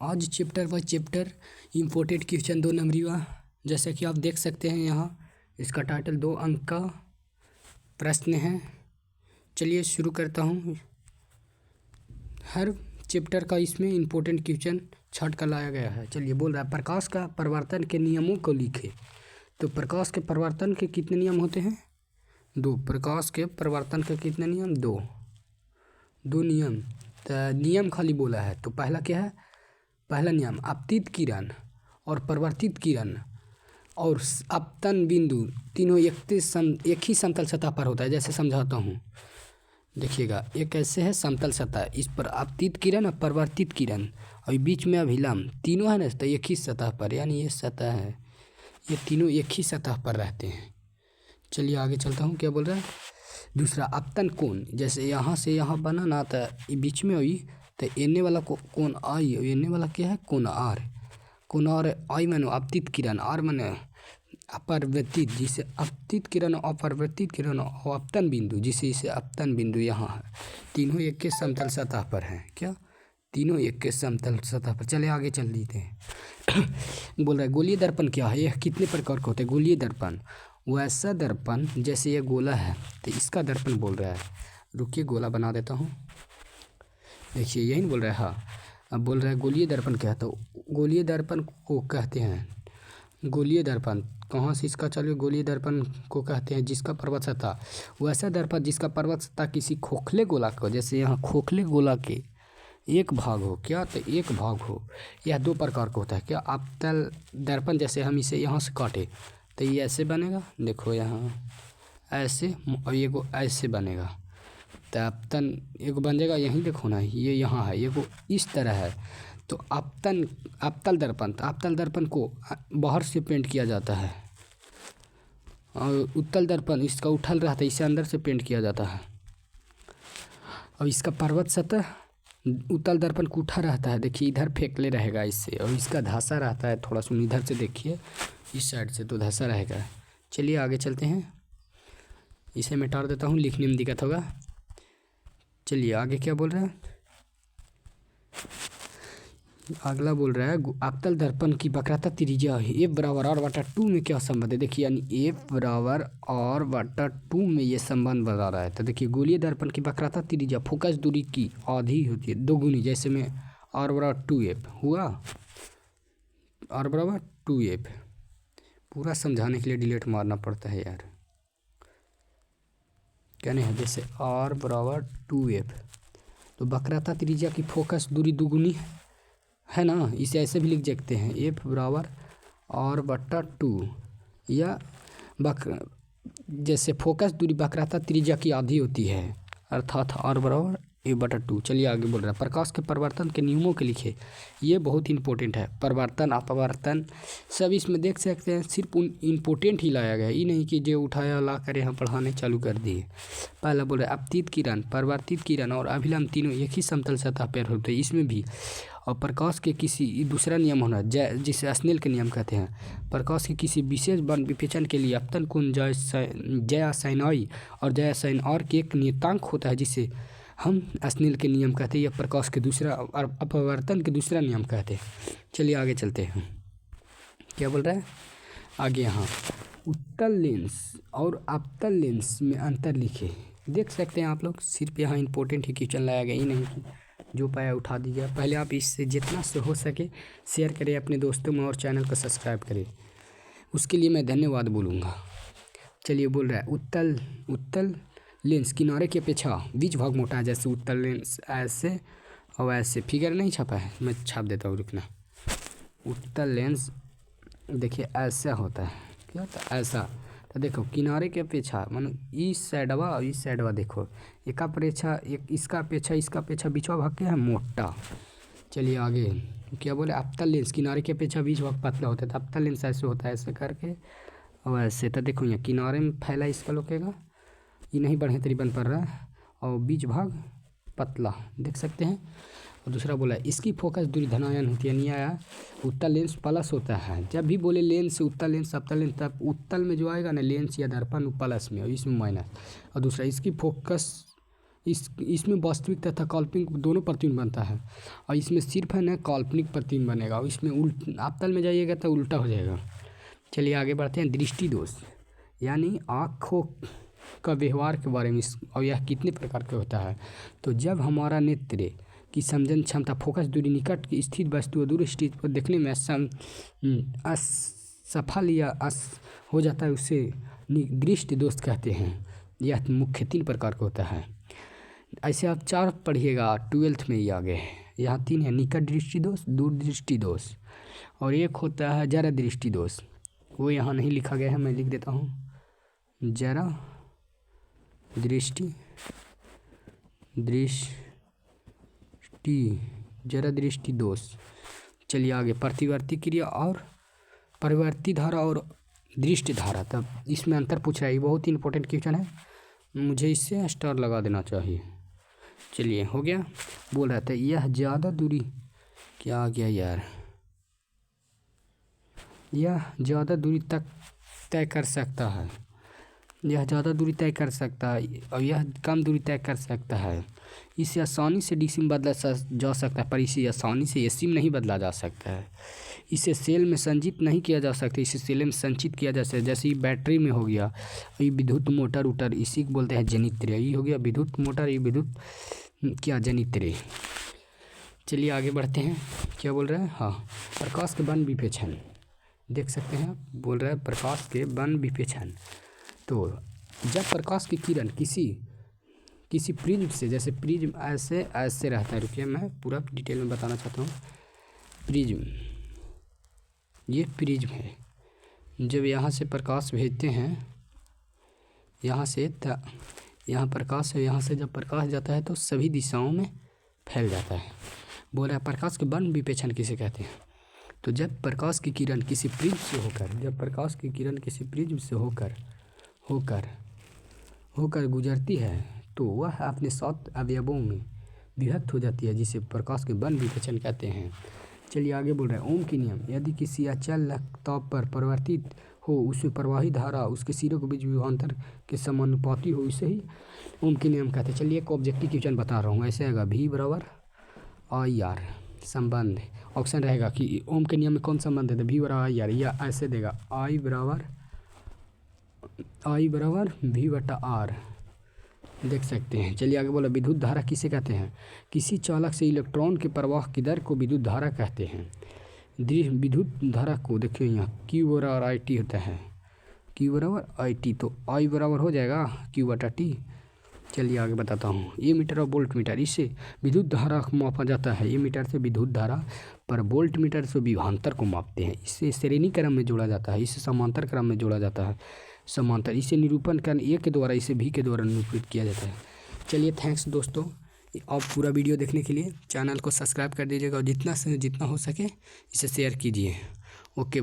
आज chapter by chapter important question 2 नंबरी हुआ। जैसे कि आप देख सकते हैं यहाँ इसका टाइटल 2 अंक का प्रश्न है। चलिए शुरू करता हूँ। हर चैप्टर का इसमें इम्पोर्टेंट क्वेश्चन छाट कर लाया गया है। चलिए बोल रहा है प्रकाश का परिवर्तन के नियमों को लिखे। तो प्रकाश के परिवर्तन के कितने नियम होते हैं? 2। प्रकाश के परिवर्तन के कितने नियम? 2 नियम। तो नियम खाली बोला है। तो पहला क्या है? पहला नियम आपतित किरण और परिवर्तित किरण और अपतन बिंदु तीनों एक ही समतल सतह पर होता है। जैसे समझाता हूँ, देखिएगा। एक कैसे है समतल सतह, इस पर आपतित किरण और परिवर्तित किरण और बीच में अभिलंब तीनों है ना, तो एक ही सतह पर, यानी ये सतह है, ये तीनों एक ही सतह पर रहते हैं। चलिए आगे चलता हूँ। क्या बोल रहा है? दूसरा अपतन कोण, जैसे यहाँ से यहाँ बना ना, तो ये बीच में हुई तो एने वाला कोण आई, एने वाला क्या है? कोण आर। कोण आर आई मानो आपतित किरण, आर माने अपरिवर्तित, जिसे आपतित किरण अपरिवर्तित किरण और अपतन बिंदु, जिसे इसे अपतन बिंदु यहाँ है। तीनों एक के समतल सतह पर हैं। क्या? तीनों एक के समतल सतह पर। चले आगे चल लेते हैं। बोल रहा है गोलीय दर्पण क्या है? यह कितने प्रकार का होता है? गोलीय दर्पण वैसा दर्पण जैसे ये गोला है, तो इसका दर्पण बोल रहा है। रुकिए गोला बना देता हूँ। देखिए यही बोल रहा है। हाँ, अब बोल रहा है गोलीय दर्पण क्या है? तो गोलीय दर्पण को कहते हैं, गोलीय दर्पण कहाँ से इसका चलिए, गोलीय दर्पण को कहते हैं जिसका पर्वत सतह, वैसा दर्पण जिसका पर्वत सतह किसी खोखले गोला को, जैसे यहाँ खोखले गोला के एक भाग हो। क्या? तो एक भाग हो। यह 2 प्रकार का होता है। क्या? अवतल दर्पण, जैसे हम इसे यहाँ से काटे तो ये ऐसे बनेगा, देखो यहाँ ऐसे, और ये को ऐसे बनेगा। तो अपतन एक बन जाएगा, यहीं देखो ना, ये यहाँ है, ये को इस तरह है। तो अवतल दर्पण, तो अवतल दर्पण को बाहर से पेंट किया जाता है, और उत्तल दर्पण इसका उठल रहता है, इसे अंदर से पेंट किया जाता है। और इसका पर्वत सतह उत्तल दर्पण को उठा रहता है, देखिए इधर फेंकले रहेगा इससे, और इसका धंसा रहता है, थोड़ा सुन इधर से देखिए, इस साइड से तो धंसा रहेगा। चलिए आगे चलते हैं। इसे मिटा देता हूँ, लिखने में दिक्कत होगा। चलिए आगे क्या बोल रहा है? अगला बोल रहा है अवतल दर्पण की वक्रता त्रिज्या F बराबर r/2 में क्या संबंध है? देखिए यानी F बराबर r/2 में ये संबंध बता रहा है। तो देखिए गोलीय दर्पण की वक्रता त्रिज्या फोकस दूरी की आधी होती है, दोगुनी। जैसे में r बराबर 2f हुआ, r बराबर 2f। पूरा समझाने के लिए डिलीट मारना पड़ता है यार, कहने हैं। जैसे r बराबर 2f, तो वक्रता त्रिज्या की फोकस दूरी दुगुनी है ना, इसे ऐसे भी लिख सकते हैं F बराबर r/2, या जैसे फोकस दूरी वक्रता त्रिज्या की आधी होती है, अर्थात r बराबर a/2। चलिए आगे बोल रहा है प्रकाश के परिवर्तन के नियमों के लिखे। ये बहुत इंपॉर्टेंट है। परिवर्तन अपवर्तन सब इसमें देख सकते हैं, सिर्फ इम्पोर्टेंट ही लाया गया है, ये नहीं कि जो उठाया ला कर यहाँ पढ़ाने चालू कर दिए। पहला बोल रहा है आपतित किरण, परिवर्तित किरण और अभिलंब तीनों एक ही समतल सतह पर होते हैं, इसमें भी। और प्रकाश के किसी दूसरा नियम होना, जिसे स्नेल के नियम कहते हैं। प्रकाश के किसी विशेष वर्ण विपेचन के लिए अपतन कोण ज्या sin I और ज्या sin R के एक नियतांक होता है, जिसे हम स्नेल के नियम कहते हैं। यह प्रकाश के दूसरा और अपवर्तन के दूसरा नियम कहते हैं। चलिए आगे चलते हैं। क्या बोल रहा है आगे? यहाँ उत्तल लेंस और अपतल लेंस में अंतर लिखे। देख सकते हैं आप लोग, सिर्फ यहाँ इंपॉर्टेंट ही क्वेश्चन लाया गया, ही नहीं कि जो पाया उठा दीजिए। पहले आप इससे जितना से हो सके शेयर करें अपने दोस्तों में, और चैनल को सब्सक्राइब करें, उसके लिए मैं धन्यवाद बोलूँगा। चलिए बोल रहा है उत्तल लेंस किनारे की अपेक्षा बीच भाग मोटा है। जैसे उत्तल लेंस ऐसे और ऐसे, फिगर नहीं छपा है, मैं छाप देता हूँ, रुकना। उत्तल लेंस देखिए ऐसा होता है। क्या? तो ऐसा। तो देखो किनारे की अपेक्षा मानो इस साइडवा और इस साइडवा, देखो एक अपेक्षा, एक इसका अपेक्षा बीचवा भाग क्या है? मोटा। चलिए आगे क्या बोले? अपतल लेंस किनारे की अपेक्षा बीच भाग पतला होता है। तो अपतल लेंस ऐसे होता है, ऐसे करके और ऐसे। तो देखो यहाँ किनारे में फैला इसका लोकेगा, ये नहीं बढ़िया तरी बन पड़ रहा है, और बीच भाग पतला, देख सकते हैं। और दूसरा बोला इसकी फोकस दूरी धनायन होती है, नहीं आया। उत्तल लेंस प्लस होता है। जब भी बोले लेंस, उत्तल लेंस, अपतल लेंस, तब उत्तल में जो आएगा ना लेंस या दर्पण प्लस में, और इसमें माइनस। और दूसरा इसकी फोकस इसमें वास्तविक तथा काल्पनिक दोनों प्रतिबिंब बनता है और इसमें सिर्फ है ना काल्पनिक प्रतिबिंब बनेगा और इसमें आप तल में जाइएगा तो उल्टा हो जाएगा। चलिए आगे बढ़ते हैं। दृष्टि दोष यानी आँखों का व्यवहार के बारे में और यह कितने प्रकार का होता है। तो जब हमारा नेत्र की समझन क्षमता फोकस दूरी निकट की स्थित वस्तु और दूर स्थित पर देखने में असफल या हो जाता है, उसे दृष्टि दोष कहते हैं। यह मुख्य 3 प्रकार का होता है। ऐसे आप 4 पढ़िएगा 12th में ही आगे। यहाँ 3 है, निकट दृष्टि दोष, दूर दृष्टि दोष और एक होता है जरा दृष्टि दोष। वो यहाँ नहीं लिखा गया है, मैं लिख देता हूँ। जरा दृष्टि दोष। चलिए आगे। प्रतिवर्ती क्रिया और परिवर्ती धारा और दृष्टि धारा, तब इसमें अंतर पूछ रहा है। ये बहुत ही इंपॉर्टेंट क्वेश्चन है, मुझे इससे स्टार लगा देना चाहिए। चलिए हो गया। बोल रहा था यह ज़्यादा दूरी क्या आ गया यार, यह ज़्यादा दूरी तक तय कर सकता है, यह ज़्यादा दूरी तय कर सकता है और यह कम दूरी तय कर सकता है। इसे आसानी से डी सिम बदला जा सकता है, पर इसे आसानी से एसिम नहीं बदला जा सकता है। इसे सेल में संचित नहीं किया जा सकता, इसे सेल में संचित किया जा सकता है। जैसे ये बैटरी में हो गया, ये विद्युत मोटर उटर, इसी को बोलते हैं जनित्र। ये हो गया विद्युत मोटर, ये विद्युत क्या जनित्र। चलिए आगे बढ़ते हैं। क्या बोल रहा है? हाँ, प्रकाश के बन विपेक्षण देख सकते हैं। बोल रहा है प्रकाश के बन विपेक्षण। तो जब प्रकाश की किरण किसी प्रिज्म से, जैसे प्रिज्म ऐसे रहता है, रुकिए मैं पूरा डिटेल में बताना चाहता हूँ। प्रिज्म, ये प्रिज्म है। जब यहाँ से प्रकाश भेजते हैं, यहाँ से यहाँ प्रकाश है, यहाँ से जब प्रकाश जाता है तो सभी दिशाओं में फैल जाता है। बोल रहा है प्रकाश के बन विपेक्षण किसे कहते हैं। तो जब प्रकाश की किरण किसी प्रिज्म से होकर गुजरती है तो वह अपने 7 अवयवों में विभक्त हो जाती है, जिसे प्रकाश के बन विपेक्षण कहते हैं। चलिए आगे बोल रहे हैं। ओम की नियम, यदि किसी अचल ताप पर परिवर्तित हो, उसमें प्रवाही धारा उसके सिरों के बीच विभवांतर के समानुपाती हो, इसे ही ओम की नियम कहते हैं। चलिए एक ऑब्जेक्टिव क्वेश्चन बता रहा हूँ। ऐसे आएगा V बराबर IR संबंध। ऑप्शन रहेगा कि ओम के नियम में कौन संबंध है, तो V बराबर IR, या ऐसे देगा I बराबर V/R, देख सकते हैं। चलिए आगे बोला। विद्युत धारा किसे कहते हैं। किसी चालक से इलेक्ट्रॉन के प्रवाह की दर को विद्युत धारा कहते हैं। विद्युत धारा को देखिए यहाँ Q बराबर IT होता है, Q बराबर IT, तो I बराबर हो जाएगा Q/T। चलिए आगे बताता हूँ। ये मीटर और वोल्ट मीटर, इससे विद्युत धारा को मापा जाता है। ये मीटर से विद्युत धारा, पर वोल्ट मीटर से विभवांतर को मापते हैं। इससे श्रेणी क्रम में जोड़ा जाता है, इसे समांतर क्रम में जोड़ा जाता है। समांतर इसे निरूपण कर A के द्वारा, इसे V के द्वारा निरूपित किया जाता है। चलिए थैंक्स दोस्तों, आप पूरा वीडियो देखने के लिए चैनल को सब्सक्राइब कर दीजिएगा और जितना से जितना हो सके इसे शेयर कीजिए। ओके।